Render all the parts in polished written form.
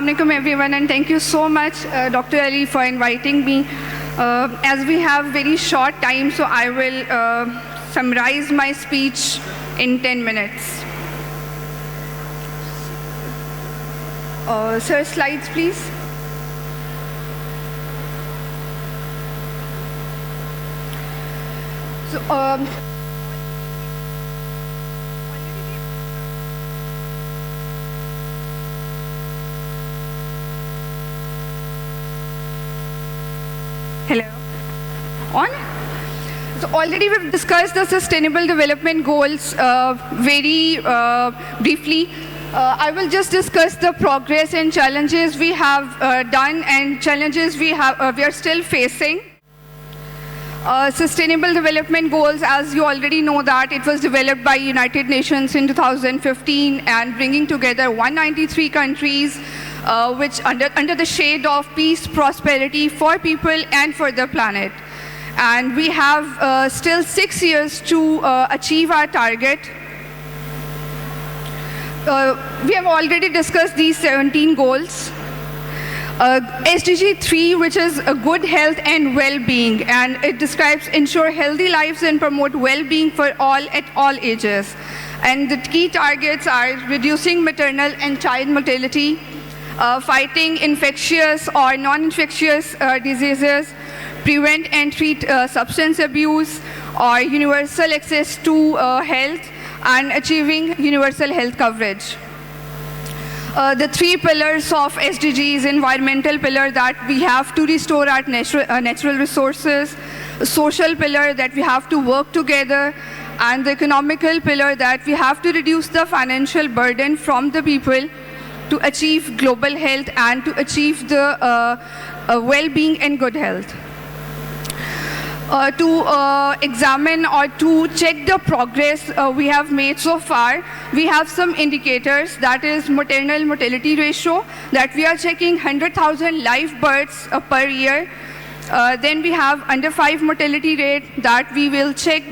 Assalamualaikum everyone, and thank you so much, Dr. Ali, for inviting me. As we have very short time, so I will summarize my speech in 10 minutes. Sir, slides please. So, hello. On? So already we've discussed the Sustainable Development Goals very briefly. I will just discuss the progress and challenges we have done and challenges we are still facing. Sustainable Development Goals, as you already know that it was developed by United Nations in 2015 and bringing together 193 countries which under the shade of peace, prosperity for people and for the planet. And we have still 6 years to achieve our target. We have already discussed these 17 goals. SDG 3, which is a good health and well-being, and it describes ensure healthy lives and promote well-being for all at all ages. And the key targets are reducing maternal and child mortality, fighting infectious or non-infectious diseases, prevent and treat substance abuse, or universal access to health, and achieving universal health coverage. The 3 pillars of SDGs: environmental pillar, that we have to restore our natural resources, social pillar, that we have to work together, and the economical pillar, that we have to reduce the financial burden from the people to achieve global health and to achieve the well-being and good health. To examine or to check the progress we have made so far, we have some indicators, that is maternal mortality ratio, that we are checking 100,000 live births per year. Then we have under 5 mortality rate, that we will check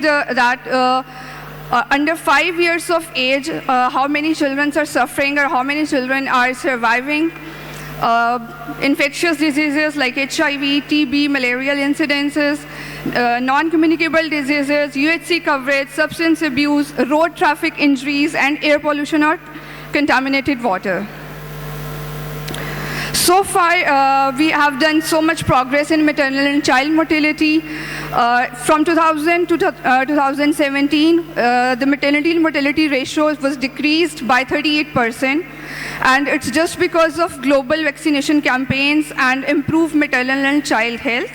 under 5 years of age, how many children are suffering or how many children are surviving. Infectious diseases like HIV, TB, malarial incidences, non-communicable diseases, UHC coverage, substance abuse, road traffic injuries, and air pollution or contaminated water. So far, we have done so much progress in maternal and child mortality. From 2000 to 2017, the maternity and mortality ratio was decreased by 38%. And it's just because of global vaccination campaigns and improved maternal and child health.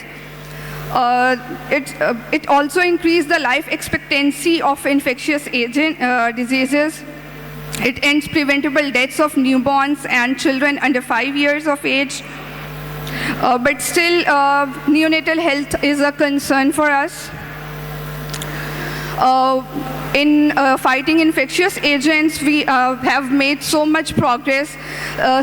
It also increased the life expectancy of infectious diseases. It ends preventable deaths of newborns and children under 5 years of age. But still, neonatal health is a concern for us. In fighting infectious agents, we have made so much progress,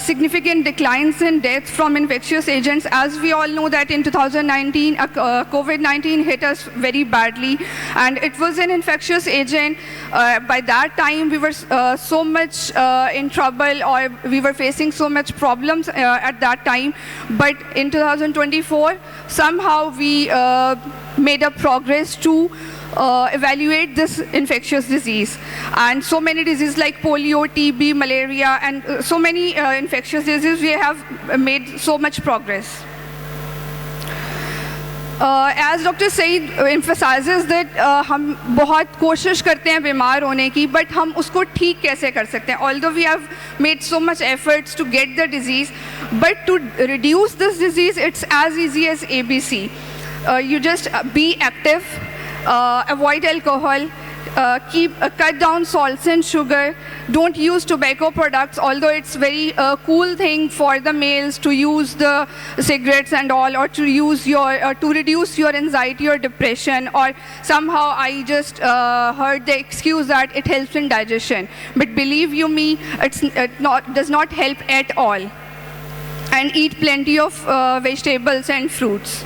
significant declines in deaths from infectious agents. As we all know that in 2019, COVID-19 hit us very badly, and it was an infectious agent. By that time, we were so much in trouble, or we were facing so much problems at that time. But in 2024, somehow we made a progress to evaluate this infectious disease. And so many diseases like polio, TB, malaria, and so many infectious diseases, we have made so much progress. As Dr. Saeed emphasizes that हम बहुत कोशिश करते हैं बीमार होने की, but हम उसको ठीक कैसे कर सकते हैं? Although we have made so much efforts to get the disease, but to reduce this disease, it's as easy as ABC. You just be active, avoid alcohol, cut down salts and sugar, don't use tobacco products, although it's very cool thing for the males to use the cigarettes and all, or to use to reduce your anxiety or depression, or somehow I just heard the excuse that it helps in digestion. But believe you me, does not help at all. And eat plenty of vegetables and fruits.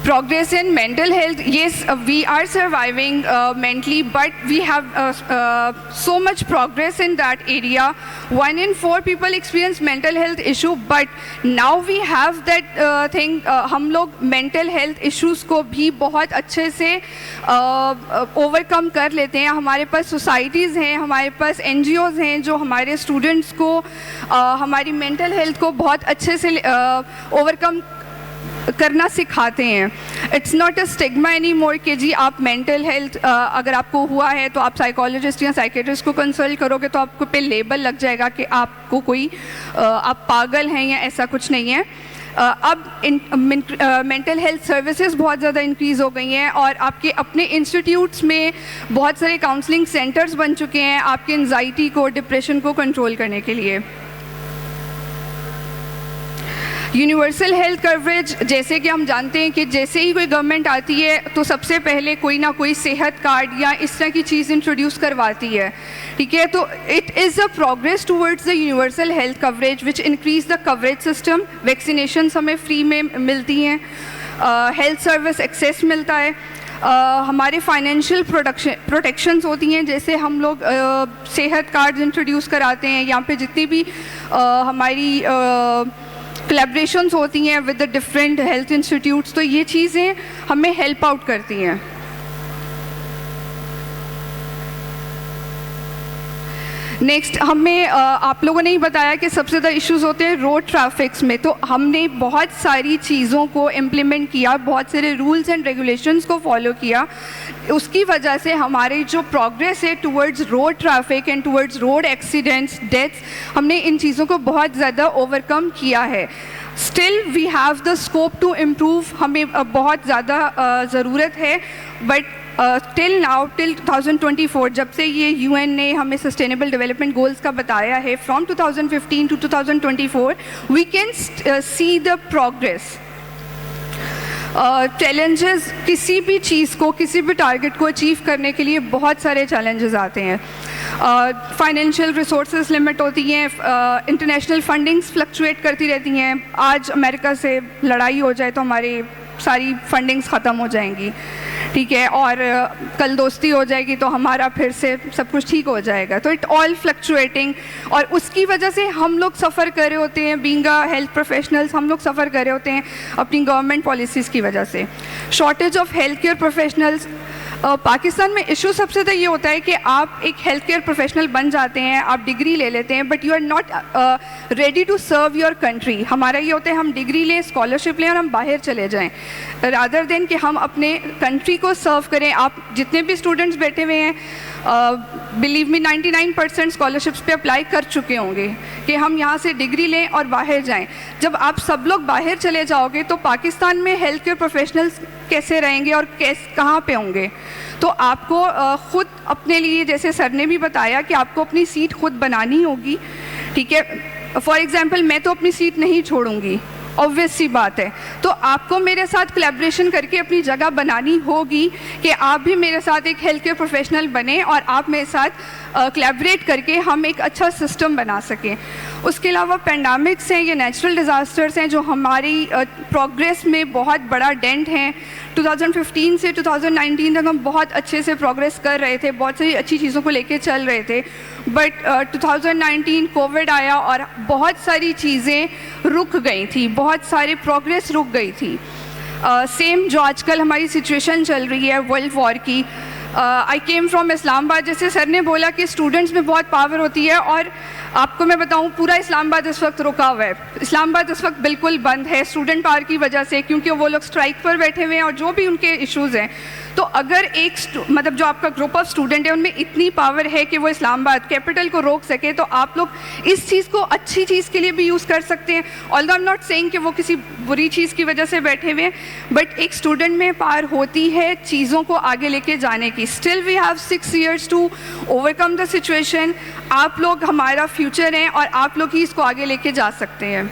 Progress in mental health, yes, we are surviving mentally, but we have so much progress in that area. 1 in 4 people experience mental health issue, but now we have that thing. हम लोग mental health issues को भी बहुत अच्छे से overcome कर लेते हैं. हमारे पास societies हैं, हमारे पास NGOs हैं जो हमारे students को हमारी mental health को बहुत अच्छे से overcome करना सिखाते हैं. It's not a stigma any more कि जी आप मेंटल हेल्थ अगर आपको हुआ है तो आप साइकोलॉजिस्ट या साइकेट्रिस्ट को कंसल्ट करोगे तो आपको पे लेबल लग जाएगा कि आपको कोई आप पागल हैं या ऐसा कुछ नहीं है. अब मेंटल हेल्थ सर्विसेज बहुत ज़्यादा इंक्रीज़ हो गई हैं और आपके अपने इंस्टीट्यूट्स में बहुत सारे काउंसलिंग सेंटर्स बन चुके हैं आपकी एंजाइटी को, डिप्रेशन को कंट्रोल करने के लिए. यूनिवर्सल हेल्थ कवरेज, जैसे कि हम जानते हैं कि जैसे ही कोई गवर्नमेंट आती है तो सबसे पहले कोई ना कोई सेहत कार्ड या इस तरह की चीज़ इंट्रोड्यूस करवाती है. ठीक है, तो it is a progress towards the universal health coverage which increase the coverage system. Vaccination हमें फ्री में मिलती हैं, हेल्थ सर्विस एक्सेस मिलता है, हमारे फाइनेंशियल प्रोटेक्शंस होती हैं. जैसे हम लोग सेहत कार्ड इंट्रोड्यूस कराते हैं, यहाँ पे जितनी भी हमारी कोलैबोरेशंस होती हैं with the different health institutes, तो ये चीज़ें हमें हेल्प आउट करती हैं. नेक्स्ट, हमें आप लोगों ने ही बताया कि सबसे ज़्यादा इश्यूज़ होते हैं रोड ट्रैफिक्स में, तो हमने बहुत सारी चीज़ों को इम्प्लीमेंट किया, बहुत सारे रूल्स एंड रेगुलेशंस को फॉलो किया. उसकी वजह से हमारी जो प्रोग्रेस है towards road traffic and towards road accidents, deaths, हमने इन चीज़ों को बहुत ज़्यादा ओवरकम किया है. Still we have the scope to improve, हमें बहुत ज़्यादा ज़रूरत है. बट टिल नाउ, टिल 2024, जब से ये UN ने हमें सस्टेनेबल डेवलपमेंट गोल्स का बताया है, from 2015 to 2024 we can see the progress. Challenges, किसी भी चीज़ को, किसी भी टारगेट को अचीव करने के लिए बहुत सारे चैलेंजेस आते हैं. फाइनेंशियल रिसोर्सेज लिमिट होती हैं, इंटरनेशनल फंडिंग्स फ्लक्चुएट करती रहती हैं. आज अमेरिका से लड़ाई हो जाए तो हमारी सारी फंडिंग्स ख़त्म हो जाएंगी. ठीक है, और कल दोस्ती हो जाएगी तो हमारा फिर से सब कुछ ठीक हो जाएगा. तो इट ऑल फ्लक्चुएटिंग, और उसकी वजह से हम लोग सफ़र कर रहे होते हैं. बीइंग अ हेल्थ प्रोफेशनल्स हम लोग सफ़र कर रहे होते हैं अपनी गवर्नमेंट पॉलिसीज़ की वजह से. Shortage of health care professionals, Pakistan में इशू सबसे ज़्यादा ये होता है कि आप एक हेल्थ केयर प्रोफेशनल बन जाते हैं, आप डिग्री ले लेते हैं, but you are not ready to serve your country. हमारा ये होता है हम डिग्री लें, स्कॉलरशिप लें और हम बाहर चले जाएं, रादर देन कि हम अपने कंट्री को सर्व करें. आप जितने भी स्टूडेंट्स बैठे हुए हैं, बिलीव मी 99% स्कॉलरशिप्स पे अप्लाई कर चुके होंगे कि हम यहाँ से डिग्री लें और बाहर जाएं. जब आप सब लोग बाहर चले जाओगे तो पाकिस्तान में हेल्थ केयर प्रोफेशनल्स कैसे रहेंगे और कहाँ पे होंगे. तो आपको ख़ुद अपने लिए, जैसे सर ने भी बताया कि आपको अपनी सीट खुद बनानी होगी. ठीक है, फॉर एग्ज़ाम्पल मैं तो अपनी सीट नहीं छोड़ूंगी, ऑब्वियस सी बात है. तो आपको मेरे साथ कोलैबोरेशन करके अपनी जगह बनानी होगी कि आप भी मेरे साथ एक हेल्थ केयर प्रोफेशनल बने और आप मेरे साथ कोलैबोरेट करके हम एक अच्छा सिस्टम बना सकें. उसके अलावा पेंडेमिक्स हैं, ये नेचुरल डिज़ास्टर्स हैं जो हमारी प्रोग्रेस में बहुत बड़ा डेंट हैं. 2015 से 2019 तक हम बहुत अच्छे से प्रोग्रेस कर रहे थे, बहुत सारी अच्छी चीज़ों को लेके चल रहे थे. बट 2019 कोविड आया और बहुत सारी चीज़ें रुक गई थी, बहुत सारी प्रोग्रेस रुक गई थी. सेम जो आजकल हमारी सिचुएशन चल रही है वर्ल्ड वॉर की. आई केम फ्रॉम इस्लामाबाद, जैसे सर ने बोला कि स्टूडेंट्स में बहुत पावर होती है, और आपको मैं बताऊं पूरा इस्लामाबाद इस वक्त रुका हुआ है. इस्लामाबाद इस वक्त बिल्कुल बंद है स्टूडेंट पावर की वजह से, क्योंकि वो लोग स्ट्राइक पर बैठे हुए हैं और जो भी उनके इश्यूज़ हैं. तो अगर एक मतलब जो आपका ग्रुप ऑफ स्टूडेंट है उनमें इतनी पावर है कि वो इस्लामाबाद कैपिटल को रोक सके, तो आप लोग इस चीज़ को अच्छी चीज़ के लिए भी यूज़ कर सकते हैं. Although I am not saying कि वो किसी बुरी चीज़ की वजह से बैठे हुए हैं, बट एक स्टूडेंट में पावर होती है चीज़ों को आगे लेके जाने की. Still we have 6 years to overcome the situation. आप लोग हमारा फ्यूचर हैं और आप लोग ही इसको आगे लेके जा सकते हैं.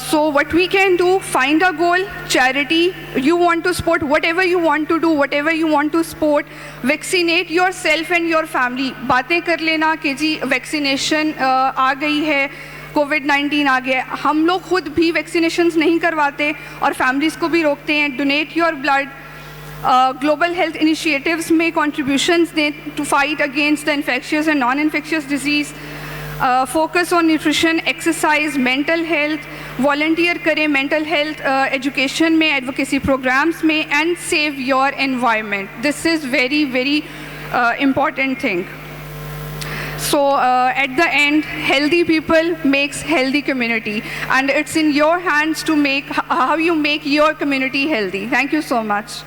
So what we can do, find a goal, charity, you want to support whatever you want to do, whatever you want to support, vaccinate yourself and your family. बातें कर लेना कि जी वैक्सीनेशन आ गई है, कोविड-19 आ गया, हम लोग खुद भी वैक्सीनेशंस नहीं करवाते और फैमिलीज़ को भी रोकते हैं। Donate your blood, global health initiatives में कंट्रीब्यूशंस दें to fight against the infectious and non infectious disease. Focus on nutrition, exercise, mental health, volunteer करें मेंटल हेल्थ एजुकेशन में, एडवोकेसी प्रोग्राम्स में, and save your environment. This is very very important thing. So at the end, healthy people makes healthy community, and it's in your hands to make how you make your community healthy. Thank you so much.